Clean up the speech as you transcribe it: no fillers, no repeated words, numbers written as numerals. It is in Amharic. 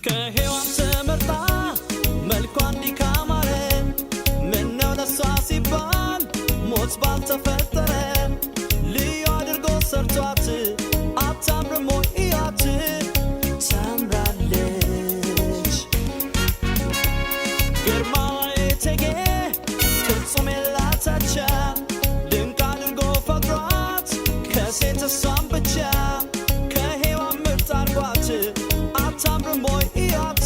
ከሔዋን ተመርጣ መልኳ እንዲህ ካማረ ምነው ለሷ ሲባል ሞት ባልተፈጠረ ልዩ አድርጎ ሰርቷት አታምርም ወይ እያት ታምራለች ግርማዋ እቴጌ ፍጹም የላት አቻ ድንቅ አድርጎ ፈጥሯት ከሴት እሷን ብቻ ከሔዋን ምርጥ አድርጓት አታምርም ወይ እያት